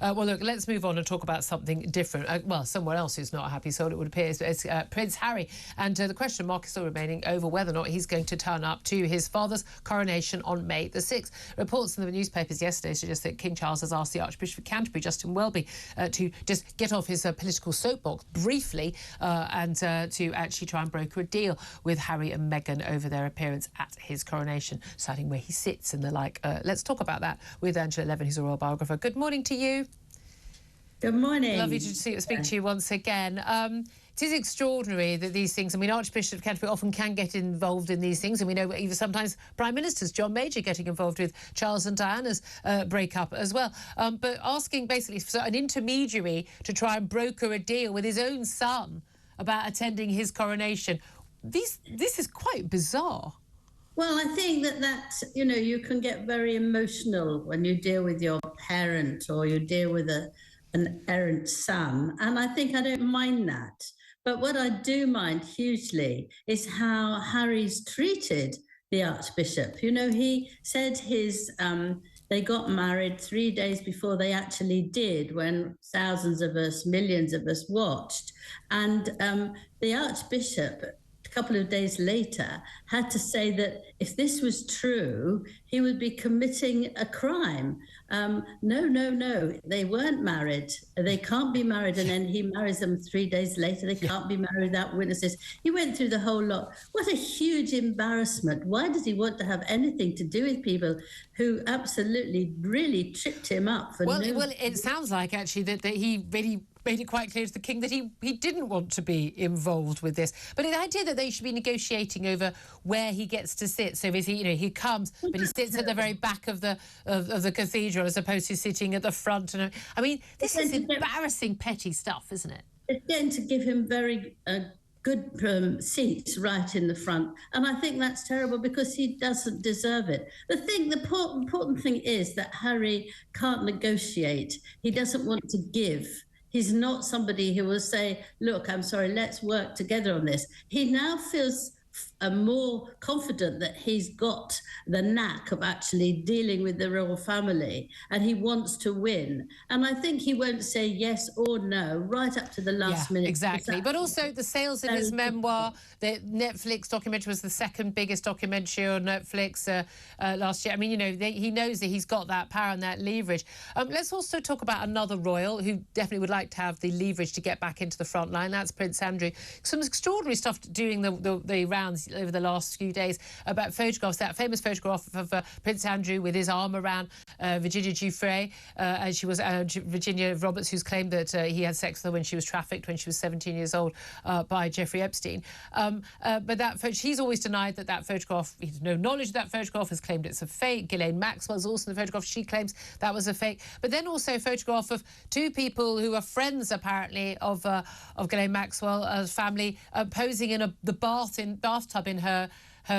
Well, look, let's move on and talk about something different. Well, someone else who's not a happy soul, it would appear, is Prince Harry. And the question mark is still remaining over whether or not he's going to turn up to his father's coronation on May the 6th. Reports in the newspapers yesterday suggest that King Charles has asked the Archbishop of Canterbury, Justin Welby, to just get off his political soapbox briefly and to actually try and broker a deal with Harry and Meghan over their appearance at his coronation, deciding where he sits and the like. Let's talk about that with Angela Levin, who's a royal biographer. Good morning to you. Good morning. Lovely to speak to you once again. It is extraordinary that these things, I mean, Archbishop of Canterbury often can get involved in these things, and we know even sometimes Prime Ministers, John Major, getting involved with Charles and Diana's breakup as well. But asking basically for an intermediary to try and broker a deal with his own son about attending his coronation, this is quite bizarre. Well, I think that you know, you can get very emotional when you deal with your parent or you deal with an errant son, and I think I don't mind that. But what I do mind hugely is how Harry's treated the Archbishop. You know, he said they got married 3 days before they actually did, when thousands of us, millions of us watched. And the Archbishop, a couple of days later, had to say that if this was true, he would be committing a crime. No, they weren't married. They can't be married. And then he marries them 3 days later. They can't be married without witnesses. He went through the whole lot. What a huge embarrassment. Why does he want to have anything to do with people who absolutely really tripped him up? Well, it sounds like actually that he really made it quite clear to the king that he didn't want to be involved with this. But the idea that they should be negotiating over where he gets to sit. So is he, you know, he comes, but he sits at the very back of the cathedral as opposed to sitting at the front. And I mean, this is embarrassing, petty stuff, isn't it? It's going to give him very good seats right in the front, and I think that's terrible because he doesn't deserve it. The important thing is that Harry can't negotiate. He doesn't want to give. He's not somebody who will say, look, I'm sorry, let's work together on this. He now feels more confident that he's got the knack of actually dealing with the royal family, and he wants to win. And I think he won't say yes or no right up to the last minute. Exactly. But also the sales of his memoir, the Netflix documentary was the second biggest documentary on Netflix last year. I mean, you know, he knows that he's got that power and that leverage. Let's also talk about another royal who definitely would like to have the leverage to get back into the front line. That's Prince Andrew. Some extraordinary stuff doing the rounds over the last few days about photographs. That famous photograph of Prince Andrew with his arm around Virginia Giuffre, and she was Virginia Roberts, who's claimed that he had sex with her when she was trafficked when she was 17 years old by Jeffrey Epstein. But she's always denied that photograph. He has no knowledge of that photograph, has claimed it's a fake. Ghislaine Maxwell's also in the photograph. She claims that was a fake. But then also a photograph of two people who are friends, apparently, of Ghislaine Maxwell's family posing in the bathtub in her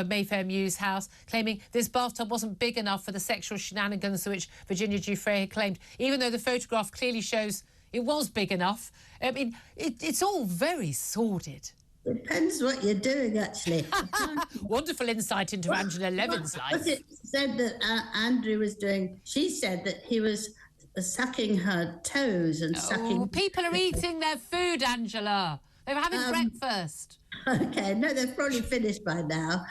Mayfair Mews house, claiming this bathtub wasn't big enough for the sexual shenanigans to which Virginia Giuffre had claimed, even though the photograph clearly shows it was big enough. I mean, it's all very sordid. Depends what you're doing, actually. Wonderful insight into Angela Levin's life. It said that Andrew was doing, she said that he was sucking her toes and sucking... People are eating their food, Angela. They were having breakfast. Okay, no, they're probably finished by now.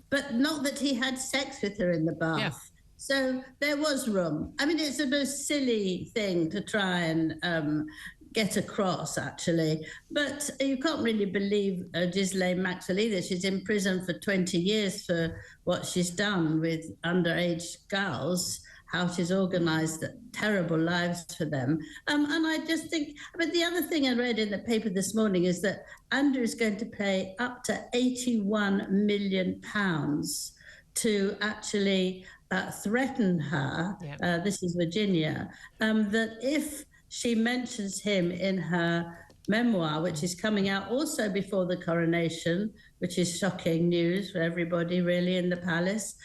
But not that he had sex with her in the bath. Yeah. So there was room. I mean, it's the most silly thing to try and get across, actually. But you can't really believe Ghislaine Maxwell either. She's in prison for 20 years for what she's done with underage girls, how she's organised terrible lives for them. And I just think, but the other thing I read in the paper this morning is that Andrew is going to pay up to £81 million to actually threaten her, this is Virginia, that if she mentions him in her memoir, which is coming out also before the coronation, which is shocking news for everybody really in the palace,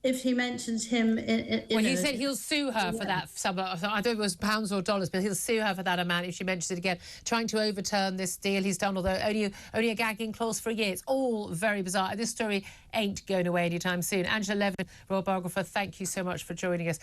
if he mentions him... he said he'll sue her for that sum. I don't know if it was pounds or dollars, but he'll sue her for that amount if she mentions it again, trying to overturn this deal he's done, although only a gagging clause for a year. It's all very bizarre. This story ain't going away anytime soon. Angela Levin, royal biographer, thank you so much for joining us.